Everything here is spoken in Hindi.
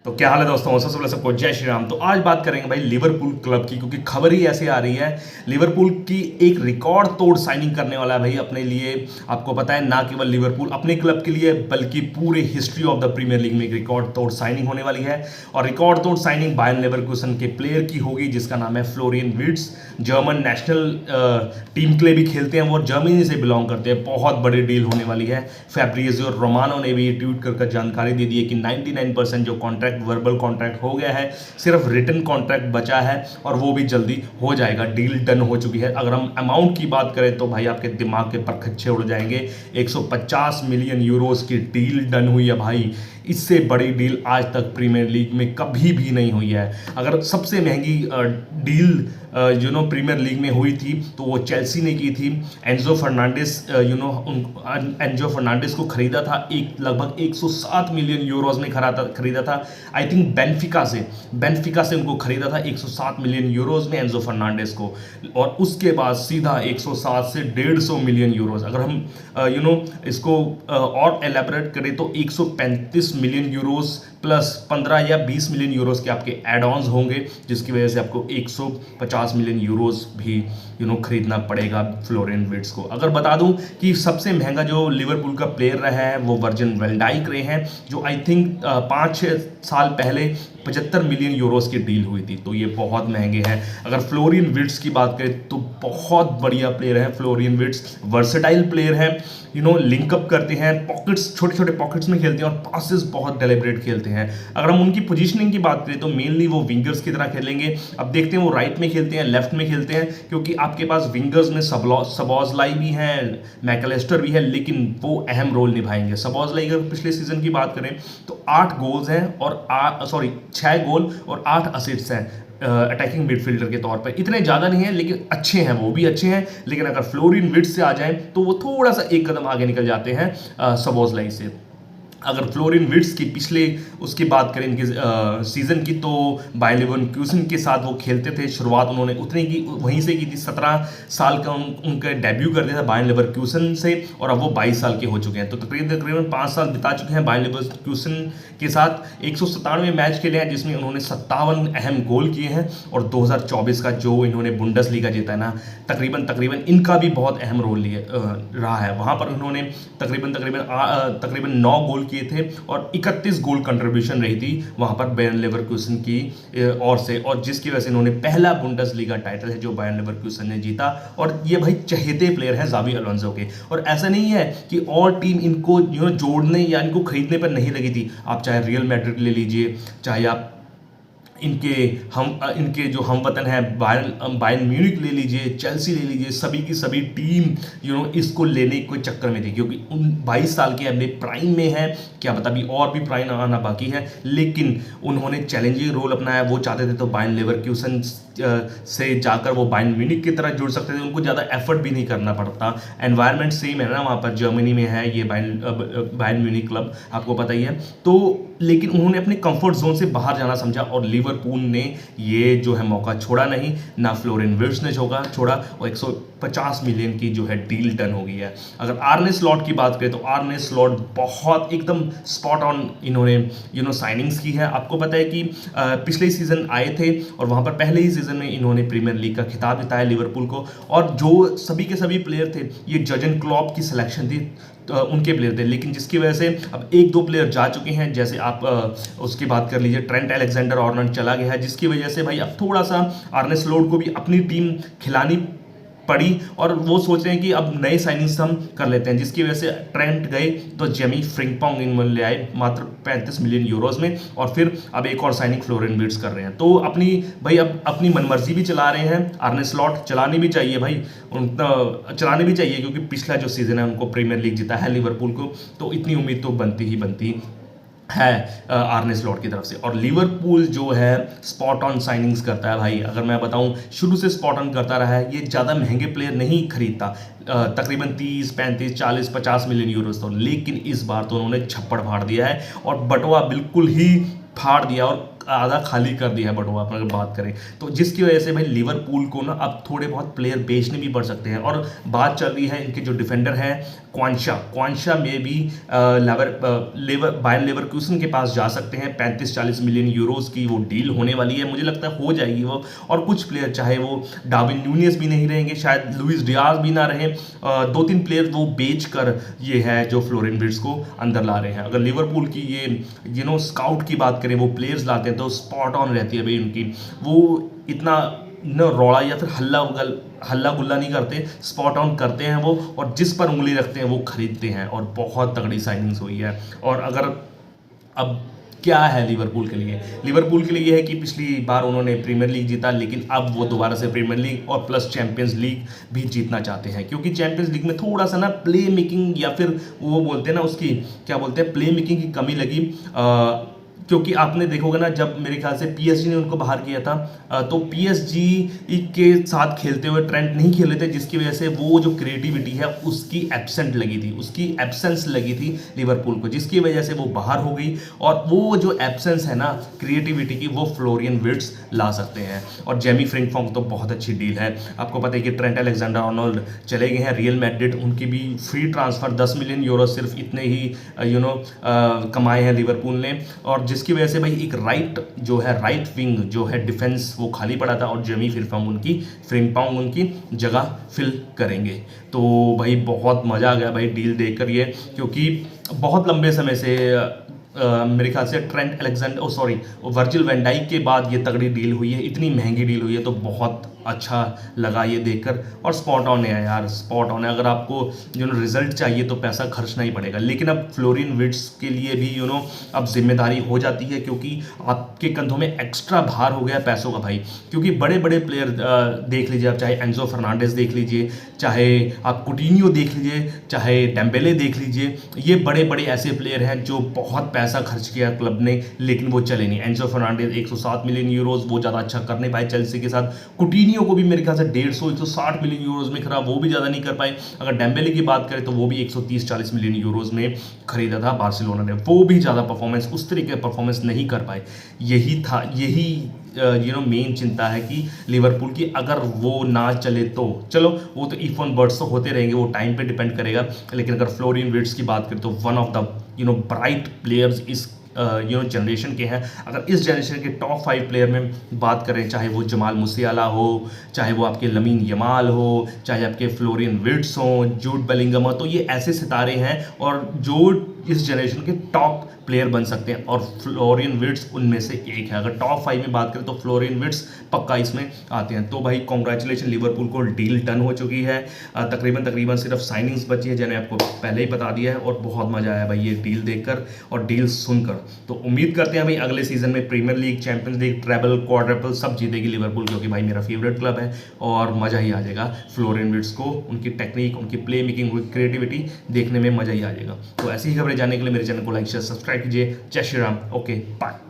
तो क्या हाल है दोस्तों, सबसे पहले सबको जय श्री राम। तो आज बात करेंगे भाई लिवरपूल क्लब की, क्योंकि खबर ही ऐसी आ रही है लिवरपूल की एक रिकॉर्ड तोड़ साइनिंग करने वाला है भाई अपने लिए। आपको पता है, ना केवल लिवरपूल अपने क्लब के लिए बल्कि पूरे history of the premier league में एक रिकॉर्ड तोड़ साइनिंग होने वाली है। और रिकॉर्ड तोड़ साइनिंग बायर्न लेवरकुसन के प्लेयर की होगी जिसका नाम है फ्लोरियन विर्ट्ज। जर्मन नेशनल टीम के लिए भी खेलते हैं वो, जर्मनी से बिलोंग करते हैं। बहुत बड़ी डील होने वाली है। फैब्रिजियो रोमानो ने भी ट्वीट कर जानकारी दे दी है कि 99% जो कॉन्ट्रैक्ट वर्बल कॉन्ट्रैक्ट हो गया है, सिर्फ रिटन कॉन्ट्रैक्ट बचा है और वो भी जल्दी हो जाएगा। डील डन हो चुकी है। अगर हम अमाउंट की बात करें तो भाई आपके दिमाग के परखच्चे उड़ जाएंगे। 150 मिलियन यूरोस की डील डन हुई है भाई। इससे बड़ी डील आज तक प्रीमियर लीग में कभी भी नहीं हुई है। अगर सबसे महंगी डील प्रीमियर लीग में हुई थी तो वो चेल्सी ने की थी। एंजो फर्नांडिस एंजो फर्नांडिस को खरीदा था लगभग 107 मिलियन यूरोज में खरीदा था। आई थिंक बेनफिका से उनको खरीदा था 107 मिलियन यूरोज में एंजो फर्नांडिस को। और उसके बाद सीधा 107 से 150 मिलियन यूरोज। अगर हम इसको और एलैबोरेट करें तो 135 मिलियन यूरोज प्लस 15 या 20 मिलियन यूरोज के आपके एड ऑन्स होंगे, जिसकी वजह से आपको 150 मिलियन यूरोज भी खरीदना पड़ेगा फ्लोरियन विर्ट्ज को। अगर बता दूं कि सबसे महंगा जो लिवरपूल का प्लेयर रहा है वो वर्जिन वैन डाइक रहे हैं, जो आई थिंक 5-6 साल पहले 75 मिलियन यूरोस की डील हुई थी। तो ये बहुत महंगे हैं। अगर फ्लोरियन विर्ट्ज की बात करें तो बहुत बढ़िया प्लेयर है फ्लोरियन विर्ट्ज। वर्सेटाइल प्लेयर है, लिंकअप करते हैं, पॉकेट्स छोटे छोटे पॉकेट्स में खेलते हैं और पासेस बहुत डेलिब्रेट खेलते हैं। अगर हम उनकी पोजीशनिंग की बात करें तो मेनली वो विंगर्स की तरह खेलेंगे। अब देखते हैं वो राइट में खेलते हैं, लेफ्ट में खेलते हैं, क्योंकि आपके पास विंगर्स में सबॉज़लाई भी हैं, मैकलेस्टर भी है, लेकिन वो अहम रोल निभाएंगे। सबॉज़लाई अगर पिछले सीजन की बात करें तो 8 गोल्स हैं और 6 गोल और 8 असिस्ट्स हैं अटैकिंग मिडफील्डर के तौर पर। इतने ज़्यादा नहीं है लेकिन अच्छे हैं, वो भी अच्छे हैं। लेकिन अगर फ्लोरियन विर्ट्ज से आ जाएं तो वो थोड़ा सा एक कदम आगे निकल जाते हैं सबॉज़लाई से। अगर फ्लोरियन विर्ट्ज की पिछले उसकी बात करें इनकी सीज़न की, तो बायर लेवरकुसन के साथ वो खेलते थे। शुरुआत उन्होंने उतनी की वहीं से की थी। 17 साल का उनका डेब्यू कर दिया था बायर लेवरकुसन से, और अब वो 22 साल के हो चुके हैं। तो तकरीबन 5 साल बिता चुके हैं बायर लेवरकुसन के साथ। 197 मैच खेले हैं जिसमें उन्होंने 57 अहम गोल किए हैं। और 2024 का जो इन्होंने बुंडसलीगा जीता है ना, तकरीबन इनका भी बहुत अहम रोल रहा है। वहाँ पर उन्होंने तकरीबन 9 गोल किए थे और 31 गोल कंट्रीब्यूशन रही थी वहां पर बायर लेवरकुसन की ओर से, और जिसकी वजह से इन्होंने पहला बुंडसलीगा टाइटल है जो बायर लेवरकुसन ने जीता। और ये भाई चहेते प्लेयर हैं जावी अलोंसो के। और ऐसा नहीं है कि और टीम इनको जोड़ने या इनको खरीदने पर नहीं लगी थी। आप चाहे रियल मैड्रिड ले लीजिए, चाहे आप इनके जो हमवतन है बायर्न म्यूनिख ले लीजिए, चेल्सी ले लीजिए, सभी की सभी टीम इसको लेने के चक्कर में थी, क्योंकि 22 साल के अपने प्राइम में है। क्या पता भी और भी प्राइम आना बाकी है, लेकिन उन्होंने चैलेंजिंग रोल अपनाया। वो चाहते थे तो बायर्न लेवरकुसन से जाकर वो बायर्न म्यूनिख की तरह जुड़ सकते थे। उनको ज़्यादा एफर्ट भी नहीं करना पड़ता। एनवायरनमेंट सेम है ना, वहाँ पर जर्मनी में है ये बायर्न म्यूनिख क्लब, आपको पता ही है। तो लेकिन उन्होंने अपने कंफर्ट जोन से बाहर जाना समझा और लिवरपूल ने ये जो है मौका छोड़ा नहीं, ना फ्लोरियन विर्ट्ज ने छोड़ा। और 150 मिलियन की जो है डील डन हो गई है। अगर आर्ने स्लॉट की बात करें तो आर्ने स्लॉट बहुत एकदम स्पॉट ऑन इन्होंने साइनिंग्स की है। आपको पता है कि पिछले सीजन आए थे और वहां पर पहले ही सीजन में इन्होंने प्रीमियर लीग का खिताब जिताया लिवरपूल को। और जो सभी के सभी प्लेयर थे ये जर्गन क्लॉप की सिलेक्शन थी, तो उनके प्लेयर थे, लेकिन जिसकी वजह से अब 1-2 प्लेयर जा चुके हैं। जैसे आप उसकी बात कर लीजिए, ट्रेंट अलेक्जेंडर आर्नल्ड चला गया है, जिसकी वजह से भाई अब थोड़ा सा आर्ने स्लॉट को भी अपनी टीम खिलानी पड़ी और वो सोच रहे हैं कि अब नए साइनिंग्स हम कर लेते हैं, जिसकी वजह से ट्रेंट गए तो जेमी फ्रिंकपोंग इन्होंने ले आए मात्र 35 मिलियन यूरोज में। और फिर अब एक और साइनिंग फ्लोरियन विर्ट्ज कर रहे हैं। तो अब अपनी मनमर्जी भी चला रहे हैं। आर्ने स्लॉट चलानी भी चाहिए भाई, चलाने भी चाहिए, क्योंकि पिछला जो सीजन है उनको प्रीमियर लीग जीता है लिवरपूल को, तो इतनी उम्मीद तो बनती है आर्ने स्लॉट की तरफ से। और लिवरपूल जो है स्पॉट ऑन साइनिंग्स करता है भाई। अगर मैं बताऊं, शुरू से स्पॉट ऑन करता रहा है। ये ज़्यादा महंगे प्लेयर नहीं खरीदता, तकरीबन 30, 35, 40, 50 मिलियन यूरोज तो, लेकिन इस बार तो उन्होंने छप्पड़ फाड़ दिया है और बटवा बिल्कुल ही फाड़ दिया। और आधा खाली कर दिया है बटुआ अगर बात करें तो, जिसकी वजह से भाई लिवरपूल को ना अब थोड़े बहुत प्लेयर बेचने भी पड़ सकते हैं। और बात चल रही है इनके जो डिफेंडर हैं क्वांशा में भी बायर लेवरकुसन के पास जा सकते हैं। 35-40 मिलियन यूरोस की वो डील होने वाली है, मुझे लगता है हो जाएगी वो। और कुछ प्लेयर चाहे वो डार्विन न्यूनेस भी नहीं रहेंगे, शायद लुइस डियाज भी ना रहे, 2-3 प्लेयर वो बेच कर ये है जो फ्लोरिन विर्ट्ज को अंदर ला रहे हैं। अगर लिवरपूल की ये स्काउट की बात करें, वो प्लेयर्स लाते हैं तो स्पॉट ऑन रहती है भाई उनकी, वो इतना न रौला या फिर हल्ला गुल्ला नहीं करते, स्पॉट ऑन करते हैं वो, और जिस पर उंगली रखते हैं वो खरीदते हैं। और बहुत तगड़ी साइनिंग्स हुई है। और अगर अब क्या है लिवरपूल के लिए, लिवरपूल के लिए है कि पिछली बार उन्होंने प्रीमियर लीग जीता, लेकिन अब वो दोबारा से प्रीमियर लीग और प्लस चैंपियंस लीग भी जीतना चाहते हैं, क्योंकि चैंपियंस लीग में थोड़ा सा ना प्ले मेकिंग या फिर वो बोलते हैं ना उसकी क्या बोलते हैं प्ले मेकिंग की कमी लगी। क्योंकि आपने देखोगे ना जब मेरे ख्याल से पीएसजी ने उनको बाहर किया था तो पीएसजी के साथ खेलते हुए ट्रेंट नहीं खेले थे, जिसकी वजह से वो जो क्रिएटिविटी है उसकी एब्सेंट लगी थी, उसकी एब्सेंस लगी थी लिवरपूल को, जिसकी वजह से वो बाहर हो गई। और वो जो एब्सेंस है ना क्रिएटिविटी की, वो फ्लोरियन विर्ट्ज ला सकते हैं। और जेमी फ्रिंकफॉर्ड तो बहुत अच्छी डील है। आपको पता है कि ट्रेंट अलेक्जेंडर आर्नोल्ड चले गए हैं रियल मैड्रिड, उनकी भी फ्री ट्रांसफर 10 मिलियन यूरो सिर्फ इतने ही कमाए हैं लिवरपूल ने। और जिसकी वजह से भाई एक राइट विंग जो है डिफेंस वो खाली पड़ा था, और जेमी फ्रिंकफॉर्ड उनकी जगह फिल करेंगे। तो भाई बहुत मज़ा आ गया भाई डील देखकर ये, क्योंकि बहुत लंबे समय से मेरे ख्याल से Trent Alexander Virgil van Dijk के बाद ये तगड़ी डील हुई है, इतनी महंगी डील हुई है, तो बहुत अच्छा लगा ये देखकर। और स्पॉट ऑन है यार, स्पॉट ऑन है। अगर आपको रिजल्ट चाहिए तो पैसा खर्चना ही पड़ेगा, लेकिन अब फ्लोरिन विर्ट्ज के लिए भी अब जिम्मेदारी हो जाती है, क्योंकि आपके कंधों में एक्स्ट्रा भार हो गया पैसों का भाई। क्योंकि बड़े बड़े प्लेयर देख लीजिए आप, चाहे एंजो फर्नांडिस देख लीजिए, चाहे आप कुटिन्यो देख लीजिए, चाहे डेम्बेले देख लीजिए, ये बड़े बड़े ऐसे प्लेयर हैं जो बहुत पैसा खर्च किया क्लब ने, लेकिन वो चले नहीं। एंजो फर्नांडिस 107 मिलियन यूरोज, वो ज़्यादा अच्छा कर नहीं पाए चेल्सी के साथ। कुटिन्यो को भी मेरे ख्याल से 150-160 मिलियन यूरोज में खरीदा, वो भी ज़्यादा नहीं कर पाए। अगर डेम्बेले की बात करें तो वो भी 130-40 मिलियन यूरोज में खरीदा था बार्सिलोना ने, वो भी ज़्यादा परफॉर्मेंस उस तरीके का परफॉर्मेंस नहीं कर पाए। यही मेन चिंता है कि लिवरपूल की, अगर वो ना चले तो चलो, वो तो इफ ऑन बर्ड्स तो होते रहेंगे, वो टाइम पे डिपेंड करेगा। लेकिन अगर फ्लोरिन विर्ट्ज की बात करें तो one of the bright players इस जनरेशन के हैं। अगर इस जनरेशन के टॉप 5 प्लेयर में बात करें, चाहे वो जमाल मुसियाला हो, चाहे वो आपके लमीन यमाल हो, चाहे आपके फ्लोरिन विर्ट्ज हो, जूड बेलिंगम हो, तो ये ऐसे सितारे हैं और जो इस जनरेशन के टॉप प्लेयर बन सकते हैं, और फ्लोरिन विर्ट्ज उनमें से एक है। अगर टॉप 5 में बात करें तो फ्लोरिन विर्ट्ज पक्का इसमें आते हैं। तो भाई कॉन्ग्रेचुलेशन, लिवरपूल को डील डन हो चुकी है। तकरीबन सिर्फ साइनिंग्स बची है, जिन्हें आपको पहले ही बता दिया है, और बहुत मजा आया भाई ये डील देखकर और डील सुनकर। तो उम्मीद करते हैं भाई अगले सीजन में premier league, champions league, treble, quadruple सब जीतेगी लिवरपूल, क्योंकि भाई मेरा फेवरेट क्लब है और मज़ा ही आ जाएगा। फ्लोरिन विर्ट्ज को, उनकी टेक्निक, उनकी प्ले मेकिंग, उनकी क्रिएटिविटी देखने में मज़ा ही आ जाएगा। तो ऐसी ही खबरें जानने के लिए मेरे चैनल को लाइक शेयर सब्सक्राइब कीजिए। जय श्री राम। Okay bye.